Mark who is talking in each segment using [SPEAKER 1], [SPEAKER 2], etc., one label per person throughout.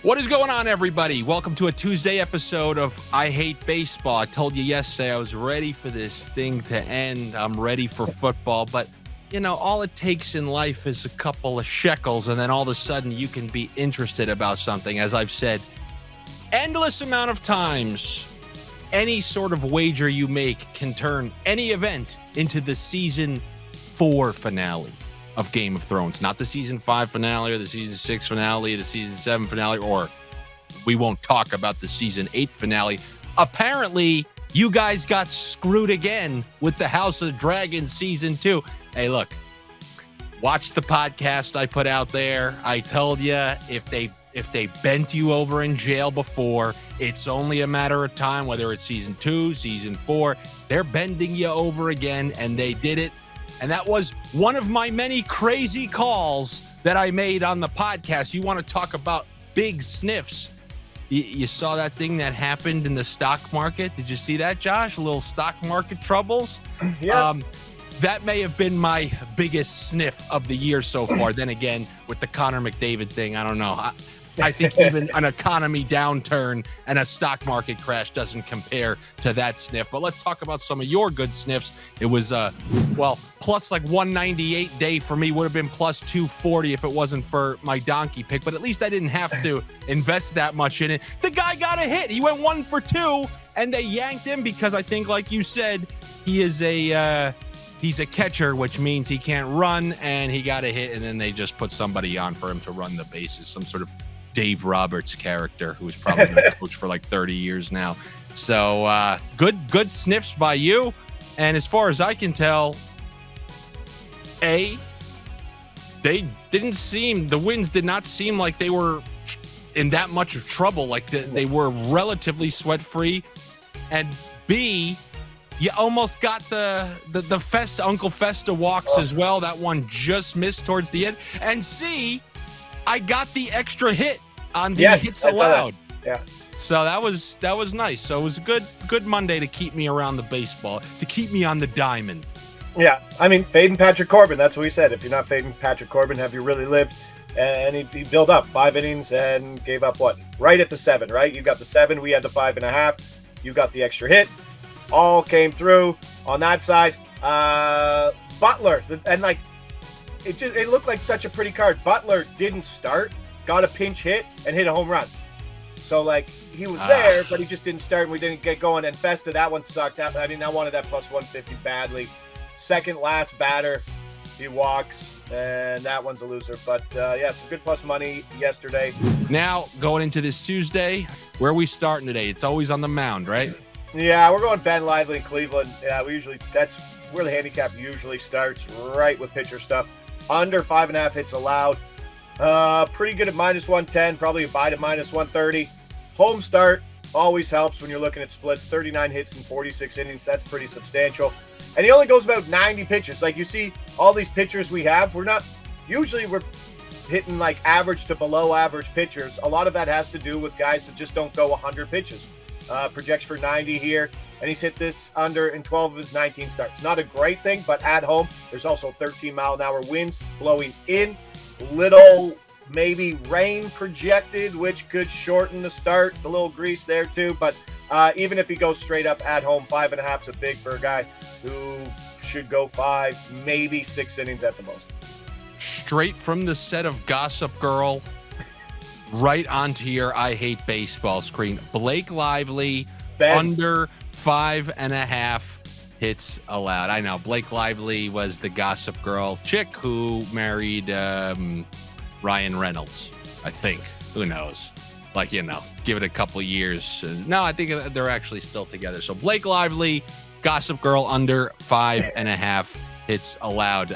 [SPEAKER 1] What is going on, everybody? Welcome to a Tuesday episode of I Hate Baseball. I told you yesterday I was ready for this thing to end. I'm ready for football, but you know, all it takes in life is a couple of shekels, and then all of a sudden you can be interested about something. As I've said, endless amount of times, any sort of wager you make can turn any event into the season 4 finale of Game of Thrones. Not the season 5 finale or the season 6 finale, the season 7 finale, or we won't talk about the season 8 finale. Apparently, you guys got screwed again with the House of Dragons season 2. Hey, look, watch the podcast I put out there. I told you if they bent you over in jail before, it's only a matter of time, whether it's season 2, season 4, they're bending you over again, and they did it. And that was one of my many crazy calls that I made on the podcast. You want to talk about big sniffs? You saw that thing that happened in the stock market? Did you see that, Josh? A little stock market troubles?
[SPEAKER 2] Yeah.
[SPEAKER 1] That may have been my biggest sniff of the year so far. Then again, with the Connor McDavid thing, I don't know. I think even an economy downturn and a stock market crash doesn't compare to that sniff. But let's talk about some of your good sniffs. It was, plus like 198 day for me, would have been plus 240 if it wasn't for my donkey pick. But at least I didn't have to invest that much in it. The guy got a hit. He went 1 for 2, and they yanked him because I think, like you said, he's a catcher, which means he can't run, and he got a hit, and then they just put somebody on for him to run the bases, some sort of Dave Roberts character who's probably been a coach for like 30 years now. So good sniffs by you. And as far as I can tell, the Winds did not seem like they were in that much of trouble. Like they were relatively sweat-free. And B, you almost got the Festa, Uncle Festa walks as well. That one just missed towards the end. And C, I got the extra hit on the hits allowed.
[SPEAKER 2] Yeah.
[SPEAKER 1] So that was nice. So it was a good Monday to keep me around the baseball, to keep me on the diamond.
[SPEAKER 2] Yeah. I mean, fading Patrick Corbin. That's what we said. If you're not fading Patrick Corbin, have you really lived? And he built up 5 innings and gave up what? Right at the 7, right? You got the 7. We had the 5.5. You got the extra hit. All came through on that side. Butler, and like it looked like such a pretty card. Butler didn't start, got a pinch hit, and hit a home run. So like he was there, but he just didn't start, and we didn't get going. And Festa, that one sucked. I wanted that plus 150 badly. Second last batter, he walks, and that one's a loser. But some good plus money yesterday.
[SPEAKER 1] Now going into this Tuesday, where are we starting today? It's always on the mound, right?
[SPEAKER 2] Yeah, we're going Ben Lively in Cleveland. Yeah, that's where the handicap usually starts, right with pitcher stuff. Under 5.5 hits allowed. Pretty good at minus 110, probably a buy to minus 130. Home start always helps when you're looking at splits. 39 hits in 46 innings, that's pretty substantial. And he only goes about 90 pitches. Like you see all these pitchers we have, we're hitting like average to below average pitchers. A lot of that has to do with guys that just don't go 100 pitches. Projects for 90 here, and he's hit this under in 12 of his 19 starts. Not a great thing, but at home, there's also 13-mile-an-hour winds blowing in. Little maybe rain projected, which could shorten the start. A little grease there too, but even if he goes straight up at home, 5.5 is a big for a guy who should go 5, maybe 6 innings at the most.
[SPEAKER 1] Straight from the set of Gossip Girl, right onto your I Hate Baseball screen. Blake Lively, under 5.5 hits allowed. I know Blake Lively was the Gossip Girl chick who married Ryan Reynolds, I think. Who knows? Like, give it a couple years. No, I think they're actually still together. So Blake Lively, Gossip Girl, under 5.5 hits allowed.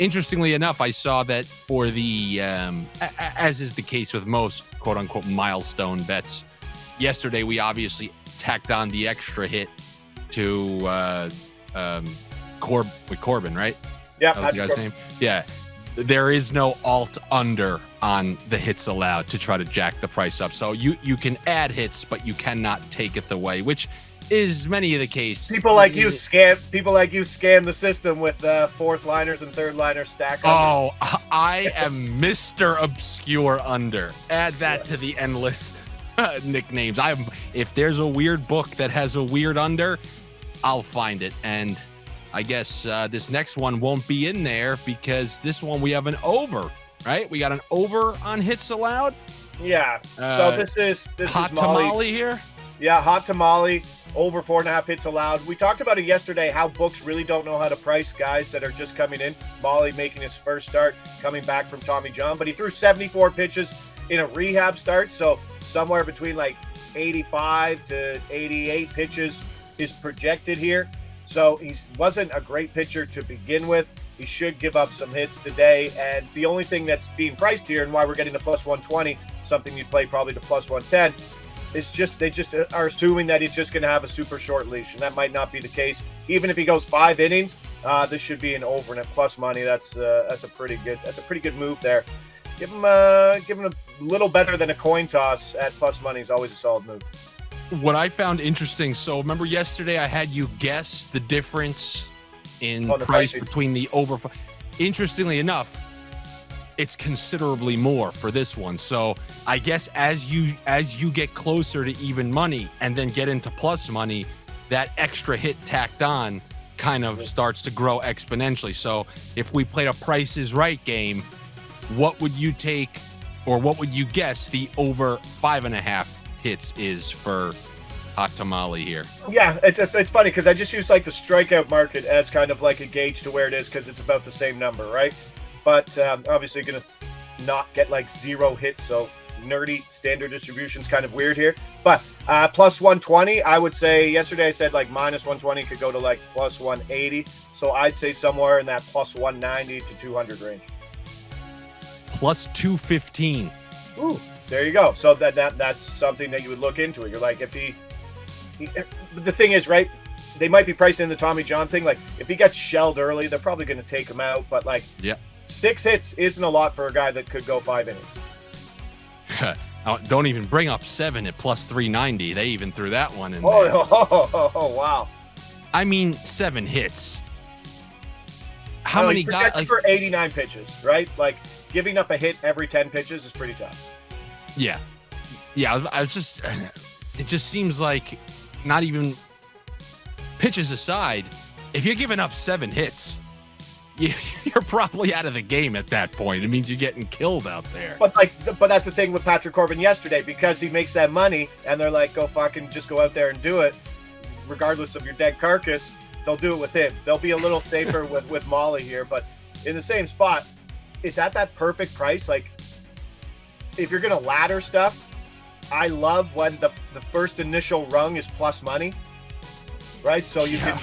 [SPEAKER 1] Interestingly enough, I saw that for the, as is the case with most quote unquote milestone bets, yesterday we obviously tacked on the extra hit to Corbin, right?
[SPEAKER 2] Yeah,
[SPEAKER 1] that was the guy's name. Yeah, there is no alt under on the hits allowed to try to jack the price up. So you can add hits, but you cannot take it away, which is many of the case.
[SPEAKER 2] People like you scam the system with fourth liners and third liners stack under.
[SPEAKER 1] Oh, I am Mr. Obscure Under. Add that to the endless nicknames. If there's a weird book that has a weird under, I'll find it. And I guess this next one won't be in there because this one we have an over, right? We got an over on hits allowed.
[SPEAKER 2] Yeah. So this is
[SPEAKER 1] hot
[SPEAKER 2] Mahle.
[SPEAKER 1] tamale here.
[SPEAKER 2] Yeah, hot tamale, over 4.5 hits allowed. We talked about it yesterday, how books really don't know how to price guys that are just coming in. Mahle making his first start, coming back from Tommy John, but he threw 74 pitches in a rehab start, so somewhere between like 85 to 88 pitches is projected here. So he wasn't a great pitcher to begin with. He should give up some hits today, and the only thing that's being priced here and why we're getting the plus 120, something you'd play probably to plus 110, it's just they just are assuming that he's just going to have a super short leash, and that might not be the case. Even if he goes 5 innings, this should be an over and at plus money. That's a pretty good move there. Give him a little better than a coin toss at plus money is always a solid move.
[SPEAKER 1] What I found interesting. So remember yesterday I had you guess the difference in price between the over. Interestingly enough, it's considerably more for this one. So I guess as you get closer to even money and then get into plus money, that extra hit tacked on kind of starts to grow exponentially. So if we played a Price is Right game, what would you take, or what would you guess the over 5.5 hits is for hot tamale here?
[SPEAKER 2] Yeah, it's funny because I just use like the strikeout market as kind of like a gauge to where it is because it's about the same number, right? But obviously going to not get like 0 hits, so nerdy standard distribution's kind of weird here. But plus 120, I would say yesterday I said like minus 120 could go to like plus 180. So I'd say somewhere in that plus 190 to 200 range.
[SPEAKER 1] Plus 215.
[SPEAKER 2] Ooh, there you go. So that's something that you would look into. You're like, if he the thing is, right, they might be priced in the Tommy John thing. Like if he gets shelled early, they're probably going to take him out. But like,
[SPEAKER 1] yeah,
[SPEAKER 2] 6 hits isn't a lot for a guy that could go 5 innings.
[SPEAKER 1] Don't even bring up 7 at plus 390. They even threw that one in there.
[SPEAKER 2] Oh, wow.
[SPEAKER 1] I mean, 7 hits. How many guys?
[SPEAKER 2] Like, for 89 pitches, right? Like giving up a hit every 10 pitches is pretty tough.
[SPEAKER 1] Yeah. I was just. It just seems like, not even pitches aside, if you're giving up 7 hits, you're probably out of the game at that point. It means you're getting killed out there.
[SPEAKER 2] But that's the thing with Patrick Corbin yesterday, because he makes that money and they're like, go fucking just go out there and do it, regardless of your dead carcass. They'll do it with him. They'll be a little safer with Mahle here, but in the same spot, it's at that perfect price. Like if you're gonna ladder stuff, I love when the first initial rung is plus money, right? So you can.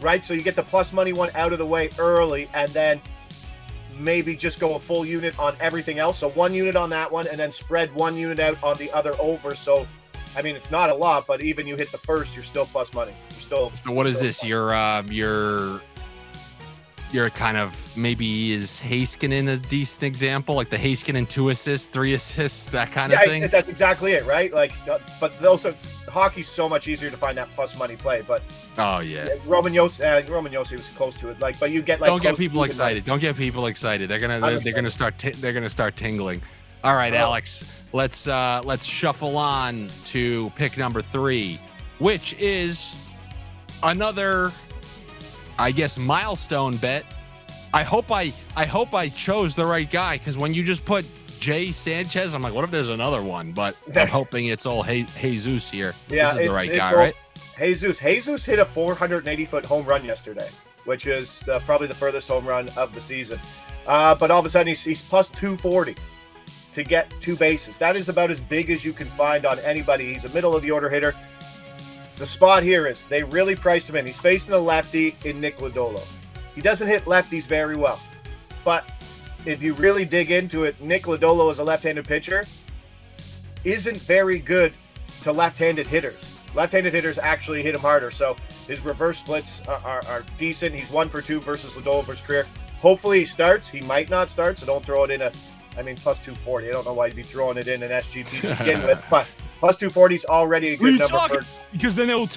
[SPEAKER 2] Right, so you get the plus money one out of the way early, and then maybe just go a full unit on everything else. So 1 unit on that one, and then spread 1 unit out on the other over. So, I mean, it's not a lot, but even you hit the first, you're still plus money. You're still.
[SPEAKER 1] So what is this? You're kind of, maybe is Heiskanen a decent example? Like the Heiskanen 2 assists, 3 assists, that kind of thing?
[SPEAKER 2] Yeah, that's exactly it, right? Like, but also hockey's so much easier to find that plus money play. But
[SPEAKER 1] oh yeah,
[SPEAKER 2] Roman Josi was close to it. Like, but you get like,
[SPEAKER 1] don't get people excited. Don't get people excited. They're gonna start tingling. All right, Alex, let's shuffle on to pick number 3, which is another, I guess, milestone bet. I hope I chose the right guy, because when you just put Jay Sanchez, I'm like, what if there's another one? But I'm hoping it's all Jesus here.
[SPEAKER 2] Yeah,
[SPEAKER 1] this is the right guy, right?
[SPEAKER 2] Jesus hit a 480-foot home run yesterday, which is probably the furthest home run of the season. But all of a sudden, he's plus 240 to get 2 bases. That is about as big as you can find on anybody. He's a middle-of-the-order hitter. The spot here is they really priced him in. He's facing a lefty in Nick Lodolo. He doesn't hit lefties very well. But if you really dig into it, Nick Lodolo as a left-handed pitcher isn't very good to left-handed hitters. Left-handed hitters actually hit him harder. So his reverse splits are decent. He's 1 for 2 versus Lodolo for his career. Hopefully he starts. He might not start, so don't throw it in plus 240. I don't know why you'd be throwing it in an SGP to begin with. But Plus 240 is already a
[SPEAKER 1] What are
[SPEAKER 2] good
[SPEAKER 1] you
[SPEAKER 2] number
[SPEAKER 1] talking?
[SPEAKER 2] for.
[SPEAKER 1] Because then it will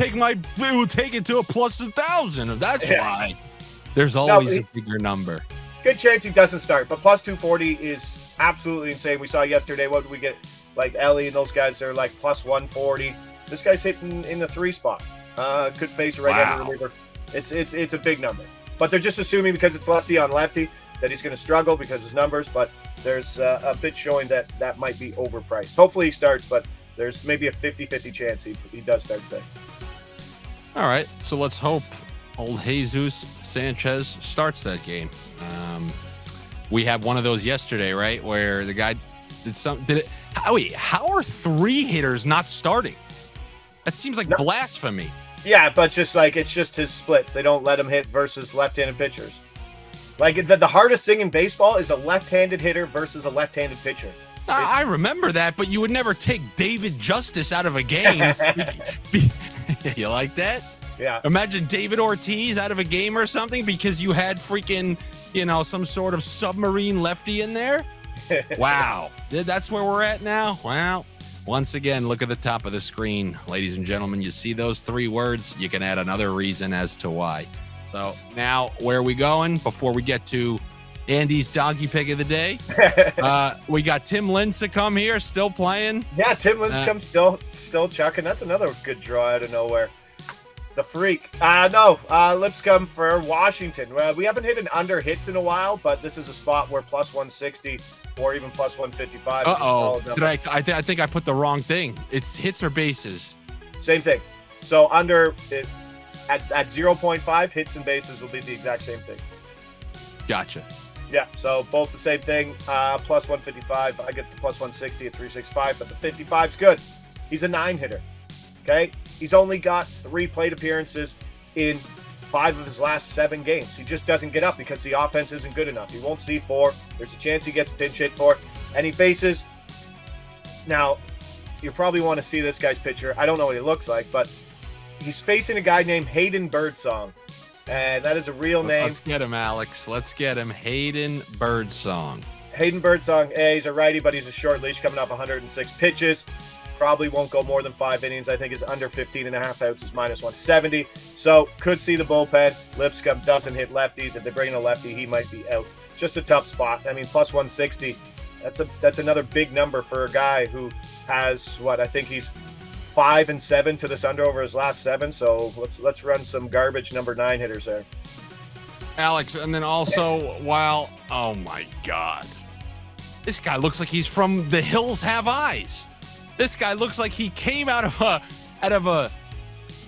[SPEAKER 1] take it to a plus 1,000. That's
[SPEAKER 2] Yeah.
[SPEAKER 1] why. There's always a bigger number.
[SPEAKER 2] Good chance he doesn't start, but plus 240 is absolutely insane. We saw yesterday, what did we get? Like Ellie and those guys are like plus 140. This guy's hitting in the 3 spot. Could face a right-handed reliever. It's a big number. But they're just assuming because it's lefty on lefty that he's going to struggle because his numbers. But there's a bit showing that might be overpriced. Hopefully he starts, but there's maybe a 50-50 chance he does start today.
[SPEAKER 1] All right, so let's hope old Jesus Sanchez starts that game. We had one of those yesterday, right, where the guy did it. How are 3 hitters not starting? That seems like blasphemy.
[SPEAKER 2] Yeah, but it's just his splits. They don't let him hit versus left-handed pitchers. Like the hardest thing in baseball is a left-handed hitter versus a left-handed pitcher.
[SPEAKER 1] I remember that, but you would never take David Justice out of a game. You like that?
[SPEAKER 2] Yeah.
[SPEAKER 1] Imagine David Ortiz out of a game or something because you had freaking, some sort of submarine lefty in there. Wow. That's where we're at now. Well, once again, look at the top of the screen, ladies and gentlemen. You see those 3 words, you can add another reason as to why. So now where are we going before we get to Andy's donkey pick of the day? We got Tim Lincecum here still playing.
[SPEAKER 2] Yeah, Tim Lincecum still chucking. That's another good draw out of nowhere. The freak. Lipscomb for Washington. We haven't hit an under hits in a while, but this is a spot where plus 160 or even plus 155 is a solid number.
[SPEAKER 1] I think I put the wrong thing. It's hits or bases.
[SPEAKER 2] Same thing. So under at 0.5, hits and bases will be the exact same thing.
[SPEAKER 1] Gotcha.
[SPEAKER 2] Yeah, so both the same thing. Plus 155. I get the plus 160 at 365, but the 55 is good. He's a 9 hitter. Okay, he's only got 3 plate appearances in 5 of his last 7 games. He just doesn't get up because the offense isn't good enough. He won't see 4. There's a chance he gets pinch hit for, and he faces. Now, you probably want to see this guy's picture. I don't know what he looks like, but he's facing a guy named Hayden Birdsong, and that is a real name.
[SPEAKER 1] Let's get him, Alex. Let's get him, Hayden Birdsong.
[SPEAKER 2] Hayden Birdsong. He's a righty, but he's a short leash coming off 106 pitches. Probably won't go more than 5 innings. I think his under 15.5 outs is minus 170. So could see the bullpen. Lipscomb doesn't hit lefties. If they bring in a lefty, he might be out. Just a tough spot. I mean, plus 160. That's another big number for a guy who has I think he's 5-7 to this under over his last 7. So let's run some garbage number 9 hitters there.
[SPEAKER 1] Alex, and then also oh my God, this guy looks like he's from The Hills Have Eyes. This guy looks like he came out of a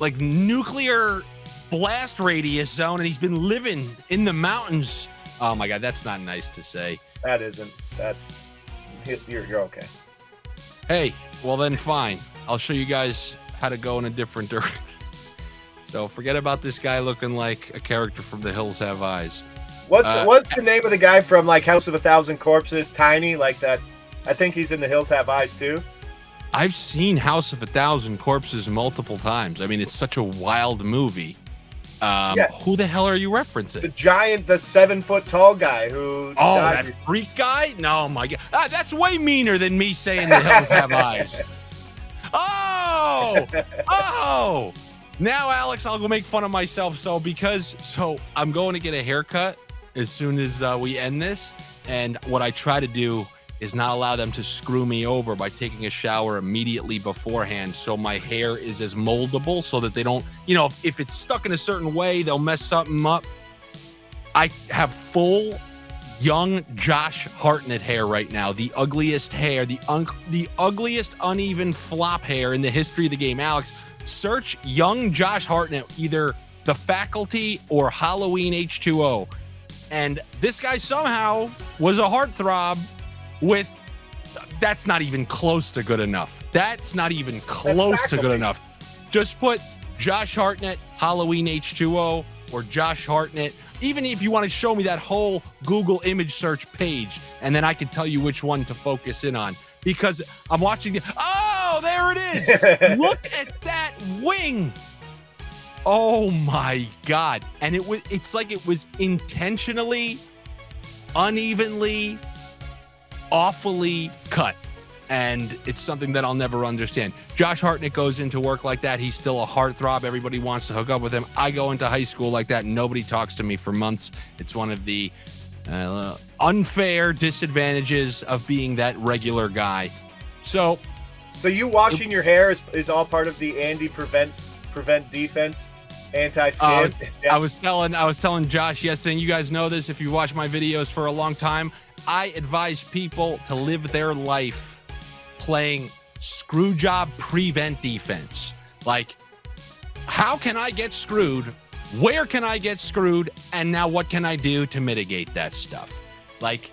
[SPEAKER 1] like nuclear blast radius zone, and he's been living in the mountains. Oh my God, that's not nice to say.
[SPEAKER 2] That isn't. You're okay.
[SPEAKER 1] Hey, well then fine. I'll show you guys how to go in a different direction. So forget about this guy looking like a character from The Hills Have Eyes.
[SPEAKER 2] What's the name of the guy from like House of a Thousand Corpses? Tiny, like that. I think he's in The Hills Have Eyes too.
[SPEAKER 1] I've seen House of a Thousand Corpses multiple times. I mean, it's such a wild movie. Who the hell are you referencing?
[SPEAKER 2] The 7-foot tall guy who died.
[SPEAKER 1] That freak guy? No, my God. That's way meaner than me saying The Hills Have Eyes. Oh! Now, Alex, I'll go make fun of myself. So I'm going to get a haircut as soon as we end this. And what I try to do is not allow them to screw me over by taking a shower immediately beforehand, so my hair is as moldable so that they don't, if it's stuck in a certain way, they'll mess something up. I have full young Josh Hartnett hair right now, the ugliest hair, the ugliest uneven flop hair in the history of the game. Alex, search young Josh Hartnett, either The Faculty or Halloween H2O. And this guy somehow was a heartthrob with, that's not even close to good enough. That's not even close to good enough. Just put Josh Hartnett, Halloween H2O, or Josh Hartnett. Even if you want to show me that whole Google image search page, and then I can tell you which one to focus in on. Because I'm watching there it is. Look at that wing. Oh my God. And it's like it was intentionally, unevenly, awfully cut. And it's something that I'll never understand. Josh Hartnett goes into work like that. He's still a heartthrob. Everybody wants to hook up with him. I go into high school like that. Nobody talks to me for months. It's one of the unfair disadvantages of being that regular guy. So
[SPEAKER 2] you washing your hair is all part of the Andy prevent defense, anti-scam.
[SPEAKER 1] I was telling Josh yesterday, and you guys know this if you watch my videos for a long time, I advise people to live their life playing Screwjob prevent defense. Like, how can I get screwed? Where can I get screwed? And now what can I do to mitigate that stuff? Like,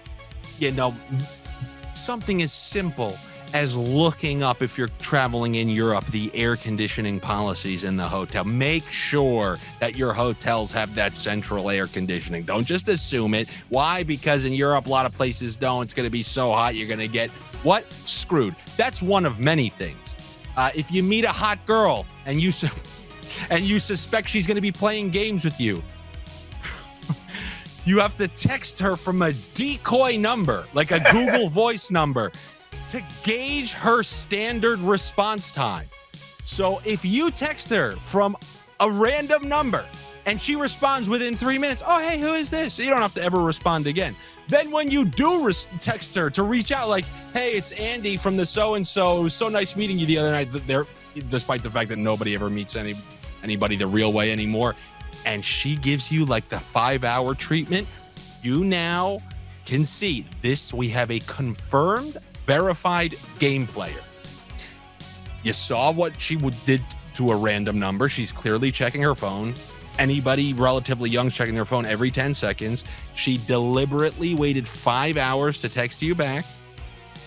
[SPEAKER 1] something as simple as looking up, if you're traveling in Europe, the air conditioning policies in the hotel. Make sure that your hotels have that central air conditioning. Don't just assume it. Why? Because in Europe, a lot of places don't. It's going to be so hot, you're going to get what? Screwed. That's one of many things. If you meet a hot girl and you suspect she's going to be playing games with you, you have to text her from a decoy number, like a Google Voice number, to gauge her standard response time. So if you text her from a random number and she responds within 3 minutes, oh, hey, who is this? You don't have to ever respond again. Then when you do text her to reach out, like, hey, it's Andy from the so-and-so. It was so nice meeting you the other night. There, despite the fact that nobody ever meets anybody the real way anymore. And she gives you like the 5-hour treatment. You now can see this. We have a confirmed, verified game player. You saw what she did to a random number. She's clearly checking her phone. Anybody relatively young is checking their phone every 10 seconds. She deliberately waited 5 hours to text you back.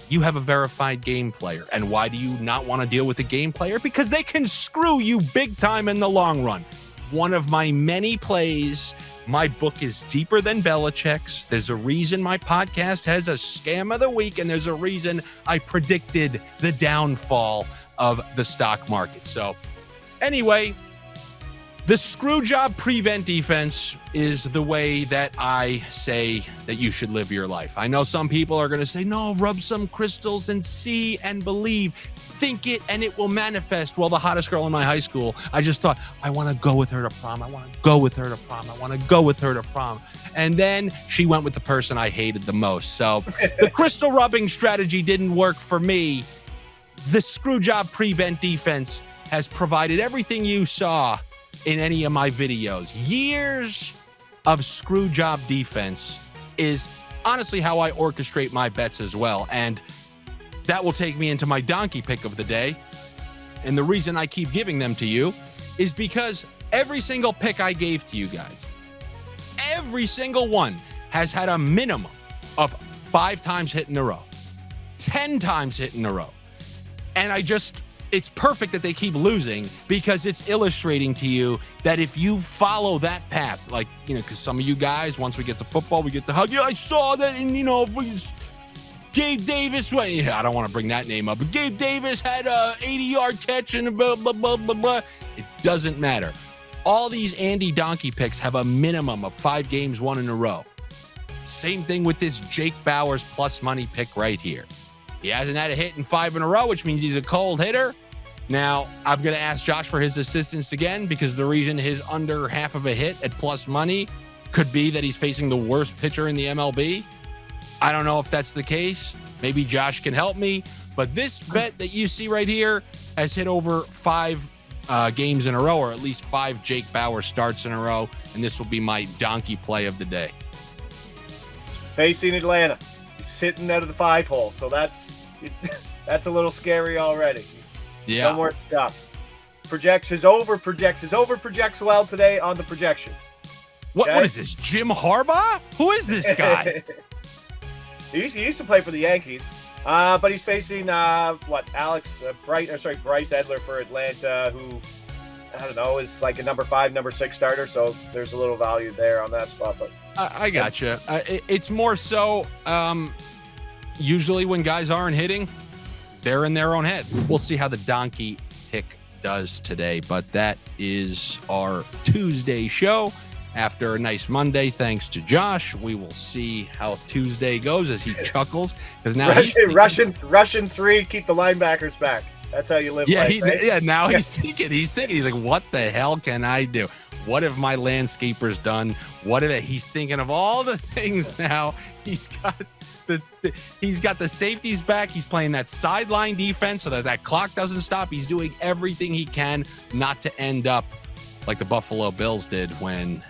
[SPEAKER 1] You have a verified game player. And why do you not want to deal with a game player? Because they can screw you big time in the long run. One of my many plays, my book is deeper than Belichick's. There's a reason my podcast has a scam of the week, and there's a reason I predicted the downfall of the stock market. So anyway, the Screwjob prevent defense is the way that I say that you should live your life. I know some people are going to say, no, rub some crystals and see and believe. Think it and it will manifest. Well, the hottest girl in my high school, I just thought, I want to go with her to prom. I want to go with her to prom. I want to go with her to prom. And then she went with the person I hated the most. So the crystal rubbing strategy didn't work for me. The Screwjob prevent defense has provided everything you saw in any of my videos. Years of Screwjob defense is honestly how I orchestrate my bets as well. And that will take me into my donkey pick of the day. And the reason I keep giving them to you is because every single pick I gave to you guys, every single one has had a minimum of 5 times hit in a row, 10 times hit in a row. And it's perfect that they keep losing because it's illustrating to you that if you follow that path, like, because some of you guys, once we get to football, we get to hug. Yeah, I saw that. And, Gabe Davis, I don't want to bring that name up, but Gabe Davis had a 80-yard catch and blah, blah, blah, blah, blah. It doesn't matter. All these Andy Donkey picks have a minimum of 5 games won in a row. Same thing with this Jake Bowers plus money pick right here. He hasn't had a hit in 5 in a row, which means he's a cold hitter. Now, I'm going to ask Josh for his assistance again because the reason his under half of a hit at plus money could be that he's facing the worst pitcher in the MLB. I don't know if that's the case. Maybe Josh can help me. But this bet that you see right here has hit over 5 games in a row, or at least 5 Jake Bauer starts in a row. And this will be my donkey play of the day.
[SPEAKER 2] Facing Atlanta. He's hitting out of the 5 hole. So that's a little scary already.
[SPEAKER 1] Yeah.
[SPEAKER 2] Somewhere to stop. His over projects well today on the projections.
[SPEAKER 1] What is this? Jim Harbaugh? Who is this guy?
[SPEAKER 2] He used to play for the Yankees, but he's facing Bryce Edler for Atlanta, who I don't know is like a number 5, number 6 starter. So there's a little value there on that spot. But
[SPEAKER 1] I gotcha. It's more so usually when guys aren't hitting, they're in their own head. We'll see how the donkey pick does today, but that is our Tuesday show. after a nice Monday. Thanks to Josh. We will see how Tuesday goes as he chuckles because now
[SPEAKER 2] Russian 3, keep the linebackers back. That's how you live.
[SPEAKER 1] Yeah,
[SPEAKER 2] life, right?
[SPEAKER 1] Now he's thinking. He's like, what the hell can I do? What have my landscapers done? He's thinking of all the things now. He's got the safeties back. He's playing that sideline defense so that clock doesn't stop. He's doing everything he can not to end up like the Buffalo Bills did when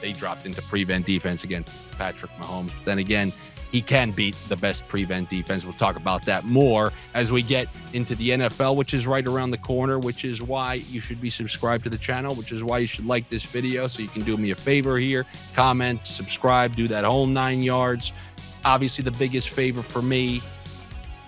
[SPEAKER 1] they dropped into prevent defense against Patrick Mahomes. But then again, he can beat the best prevent defense. We'll talk about that more as we get into the NFL, which is right around the corner, which is why you should be subscribed to the channel, which is why you should like this video so you can do me a favor here. Comment, subscribe, do that whole 9 yards. Obviously, the biggest favor for me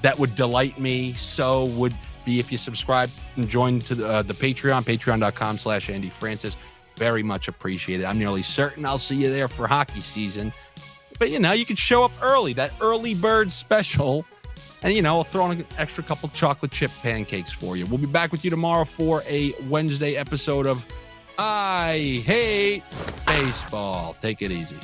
[SPEAKER 1] that would delight me so would be if you subscribe and join to the Patreon, patreon.com/Andy Francess. Very much appreciated. I'm nearly certain I'll see you there for hockey season. But, you can show up early, that early bird special. And, I'll throw in an extra couple chocolate chip pancakes for you. We'll be back with you tomorrow for a Wednesday episode of I Hate Baseball. Take it easy.